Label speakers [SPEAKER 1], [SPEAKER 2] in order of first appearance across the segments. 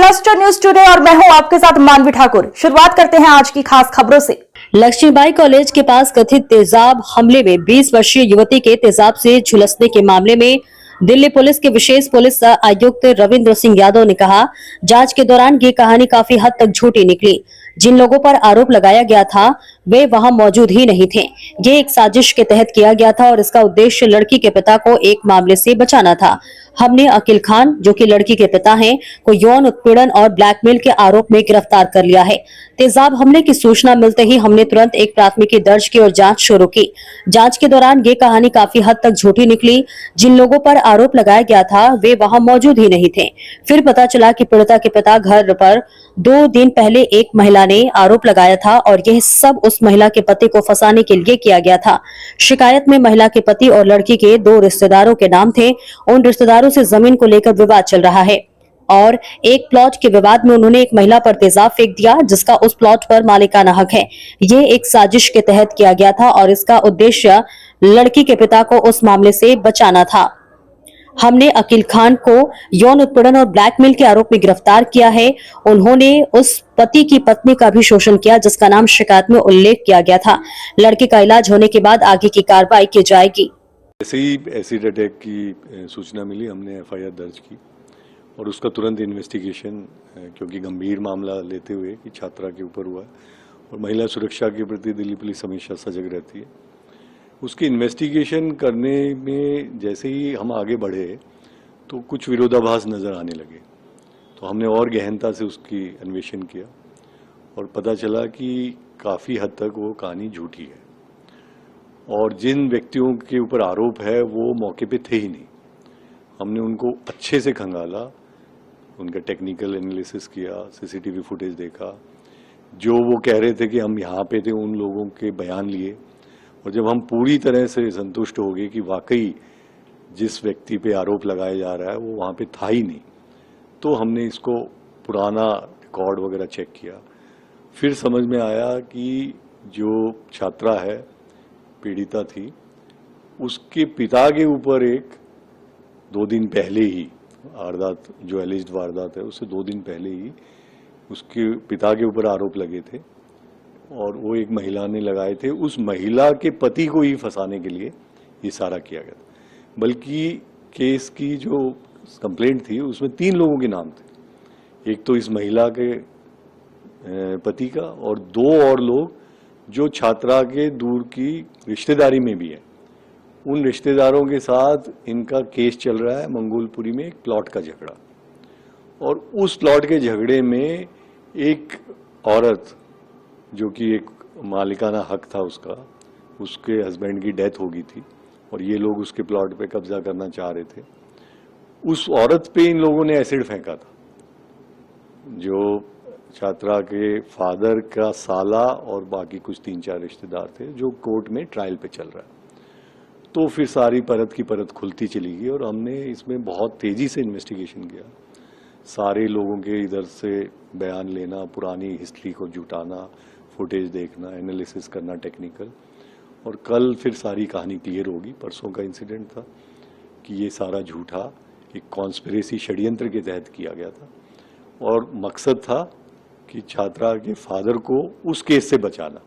[SPEAKER 1] Cluster news today और मैं हूं आपके साथ मानवी ठाकुर। शुरुआत करते हैं आज की खास खबरों से।
[SPEAKER 2] लक्ष्मीबाई कॉलेज के पास कथित तेजाब हमले में 20 वर्षीय युवती के तेजाब से झुलसने के मामले में दिल्ली पुलिस के विशेष पुलिस आयुक्त रविंद्र सिंह यादव ने कहा, जांच के दौरान ये कहानी काफी हद तक झूठी निकली। जिन लोगों पर आरोप लगाया गया था वे वहां मौजूद ही नहीं थे। ये एक साजिश के तहत किया गया था और इसका उद्देश्य लड़की के पिता को एक मामले से बचाना था। हमने अकील खान, जो कि लड़की के पिता हैं, को यौन उत्पीड़न और ब्लैकमेल के आरोप में गिरफ्तार कर लिया है। तेजाब हमले की सूचना मिलते ही हमने तुरंत एक प्राथमिकी दर्ज की और जांच शुरू की। जांच के दौरान ये कहानी काफी हद तक झूठी निकली। जिन लोगों पर आरोप लगाया गया था वे वहां मौजूद ही नहीं थे। फिर पता चला कि पीड़िता के पिता घर पर 2 दिन पहले एक महिला ने आरोप लगाया था और यह सब उस महिला के पति को फंसाने के लिए किया गया था। शिकायत में महिला के पति और लड़की के 2 रिश्तेदारों के नाम थे। उन रिश्तेदारों से जमीन को लेकर विवाद चल रहा है और एक प्लॉट के विवाद में उन्होंने एक महिला पर तेजाब फेंक दिया, जिसका उस प्लॉट पर मालिकाना हक है। ये एक साजिश के तहत किया गया था और इसका उद्देश्य लड़की के पिता को उस मामले से बचाना था। हमने अकील खान को यौन उत्पीड़न और ब्लैकमेल के आरोप में गिरफ्तार किया है। उन्होंने उस पति की पत्नी का भी शोषण किया, जिसका नाम शिकायत में उल्लेख किया गया था। लड़के का इलाज होने के बाद आगे की कार्रवाई की जाएगी।
[SPEAKER 3] जैसे ही एसिड अटैक की सूचना मिली, हमने एफआईआर दर्ज की और उसका तुरंत इन्वेस्टिगेशन, क्योंकि गंभीर मामला लेते हुए कि छात्रा के ऊपर हुआ और महिला सुरक्षा के प्रति दिल्ली पुलिस हमेशा सजग रहती है, उसकी इन्वेस्टिगेशन करने में जैसे ही हम आगे बढ़े तो कुछ विरोधाभास नज़र आने लगे। तो हमने और गहनता से उसकी अन्वेषण किया और पता चला कि काफ़ी हद तक वो कहानी झूठी है और जिन व्यक्तियों के ऊपर आरोप है वो मौके पे थे ही नहीं। हमने उनको अच्छे से खंगाला, उनका टेक्निकल एनालिसिस किया, सीसीटीवी फुटेज देखा, जो वो कह रहे थे कि हम यहाँ पे थे उन लोगों के बयान लिए और जब हम पूरी तरह से संतुष्ट हो गए कि वाकई जिस व्यक्ति पे आरोप लगाया जा रहा है वो वहाँ पे था ही नहीं, तो हमने इसको पुराना रिकॉर्ड वगैरह चेक किया। फिर समझ में आया कि जो छात्रा है, पीड़िता थी, उसके पिता के ऊपर एक 2 दिन पहले ही वारदात, जो एलिज्ड वारदात है उससे 2 दिन पहले ही उसके पिता के ऊपर आरोप लगे थे और वो एक महिला ने लगाए थे। उस महिला के पति को ही फंसाने के लिए ये सारा किया गया था। बल्कि केस की जो कंप्लेंट थी उसमें 3 लोगों के नाम थे, एक तो इस महिला के पति का और 2 और लोग जो छात्रा के दूर की रिश्तेदारी में भी है। उन रिश्तेदारों के साथ इनका केस चल रहा है मंगोलपुरी में, एक प्लॉट का झगड़ा, और उस प्लॉट के झगड़े में एक औरत जो कि एक मालिकाना हक था उसका, उसके हस्बैंड की डेथ हो गई थी और ये लोग उसके प्लॉट पे कब्जा करना चाह रहे थे। उस औरत पे इन लोगों ने एसिड फेंका था। जो छात्रा के फादर का साला और बाकी कुछ 3-4 रिश्तेदार थे, जो कोर्ट में ट्रायल पे चल रहा है। तो फिर सारी परत की परत खुलती चली गई और हमने इसमें बहुत तेजी से इन्वेस्टिगेशन किया। सारे लोगों के इधर से बयान लेना, पुरानी हिस्ट्री को जुटाना, फुटेज देखना, एनालिसिस करना टेक्निकल, और कल फिर सारी कहानी क्लियर होगी। परसों का इंसिडेंट था कि ये सारा झूठा एक कॉन्स्पिरेसी षड्यंत्र के तहत किया गया था और मकसद था कि छात्रा के फादर को उस केस से बचाना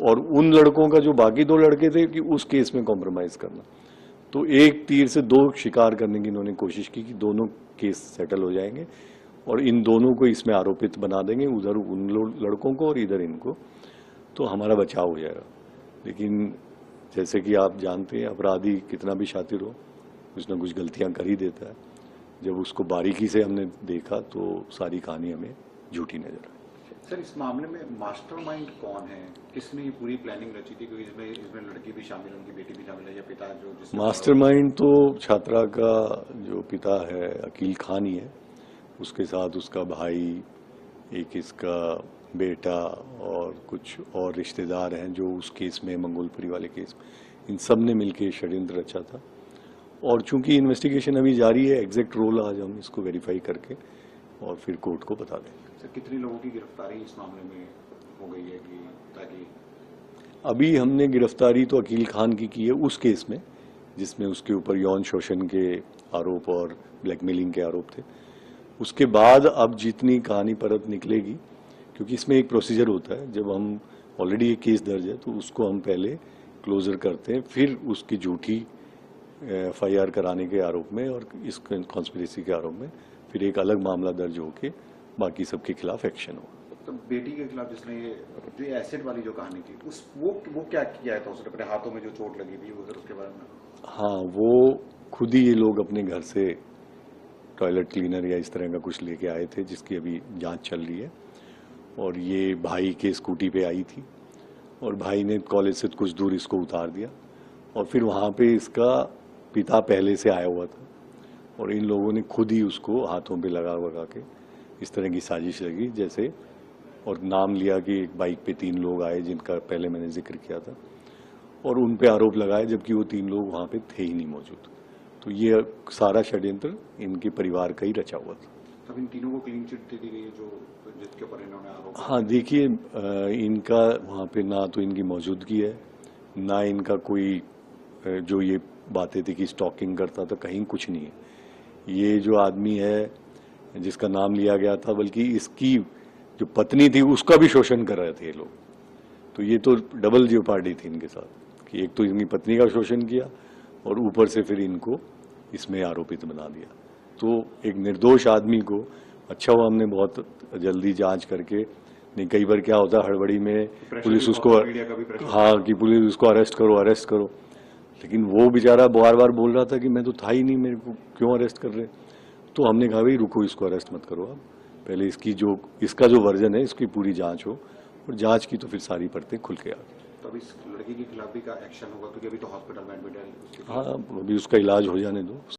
[SPEAKER 3] और उन लड़कों का जो बाकी 2 लड़के थे कि उस केस में कॉम्प्रोमाइज करना। तो एक तीर से 2 शिकार करने की इन्होंने कोशिश की कि दोनों केस सेटल हो जाएंगे और इन दोनों को इसमें आरोपित बना देंगे, उधर उन लड़कों को और इधर इनको, तो हमारा बचाव हो जाएगा। लेकिन जैसे कि आप जानते हैं, अपराधी कितना भी शातिर हो, कुछ ना कुछ गलतियां कर ही देता है। जब उसको बारीकी से हमने देखा तो सारी कहानी हमें झूठी नजर आई।
[SPEAKER 4] सर, इस मामले में मास्टरमाइंड कौन है? किसने ये पूरी प्लानिंग रची थी? क्योंकि इसमें लड़की भी शामिल है, उनकी बेटी भी शामिल है, या पिता जो
[SPEAKER 3] मास्टरमाइंड तो छात्रा का जो पिता है अकील खान ही है, उसके साथ उसका भाई, एक इसका बेटा और कुछ और रिश्तेदार हैं जो उस केस में, मंगोलपुरी वाले केस में, इन सब ने मिलकर षड्यंत्र रचा था। और चूंकि इन्वेस्टिगेशन अभी जारी है, एग्जैक्ट रोल आज हम इसको वेरीफाई करके और फिर कोर्ट को बता देंगे।
[SPEAKER 4] सर, कितने लोगों की गिरफ्तारी इस मामले में हो गई है कि ताकि?
[SPEAKER 3] अभी हमने गिरफ्तारी तो अकील खान की है उस केस में जिसमें उसके ऊपर यौन शोषण के आरोप और ब्लैकमेलिंग के आरोप थे। उसके बाद अब जितनी कहानी परत निकलेगी, क्योंकि इसमें एक प्रोसीजर होता है, जब हम ऑलरेडी एक केस दर्ज है तो उसको हम पहले क्लोजर करते हैं, फिर उसकी झूठी FIR कराने के आरोप में और इस कॉन्स्पिरेसी के आरोप में फिर एक अलग मामला दर्ज होके बाकी सबके खिलाफ एक्शन हो।
[SPEAKER 4] तो बेटी के खिलाफ जिसने ये जो एसिड वाली जो कहानी थी उस वो क्या किया था उसने अपने हाथों में जो चोट लगी थी उधर उसके बारे में?
[SPEAKER 3] हाँ, वो खुद ही ये लोग अपने घर से टॉयलेट क्लीनर या इस तरह का कुछ लेके आए थे, जिसकी अभी जांच चल रही है। और ये भाई के स्कूटी पे आई थी और भाई ने कॉलेज से कुछ दूर इसको उतार दिया और फिर वहाँ पे इसका पिता पहले से आया हुआ था और इन लोगों ने खुद ही उसको हाथों पे लगा के इस तरह की साजिश लगी जैसे, और नाम लिया कि एक बाइक पे 3 लोग आए जिनका पहले मैंने जिक्र किया था और उन पे आरोप लगाए, जबकि वो 3 लोग वहाँ पे थे ही नहीं मौजूद। तो ये सारा षड्यंत्र इनके परिवार का ही रचा हुआ था।
[SPEAKER 4] तब इन तीनों को क्लीन चिट दे दी गई है जो जिसके ऊपर इन्होंने आरोप?
[SPEAKER 3] हाँ, देखिए, इनका वहाँ पे ना तो इनकी मौजूदगी है, ना इनका कोई जो ये बातें थी कि स्टॉकिंग करता था, कहीं कुछ नहीं है। ये जो आदमी है जिसका नाम लिया गया था, बल्कि इसकी जो पत्नी थी उसका भी शोषण कर रहे थे ये लोग। तो ये तो डबल जेओपार्डी थी इनके साथ कि एक तो इनकी पत्नी का शोषण किया और ऊपर से फिर इनको इसमें आरोपित बना दिया। तो एक निर्दोष आदमी को, अच्छा हुआ हमने बहुत जल्दी जांच करके, नहीं कई बार क्या होता है हड़बड़ी में पुलिस उसको, हाँ, कि पुलिस उसको अरेस्ट करो, लेकिन वो बेचारा बार बार बोल रहा था कि मैं तो था ही नहीं, मेरे को क्यों अरेस्ट कर रहे। तो हमने कहा भाई रुको, इसको अरेस्ट मत करो, आप पहले इसका जो वर्जन है इसकी पूरी जांच हो, और जांच की तो फिर सारी परतें खुल के आ गई।
[SPEAKER 4] तो अभी इस लड़की के खिलाफ भी का एक्शन होगा क्योंकि अभी तो हॉस्पिटल में एडमिट है?
[SPEAKER 3] हाँ, अभी उसका इलाज हो जाने दो।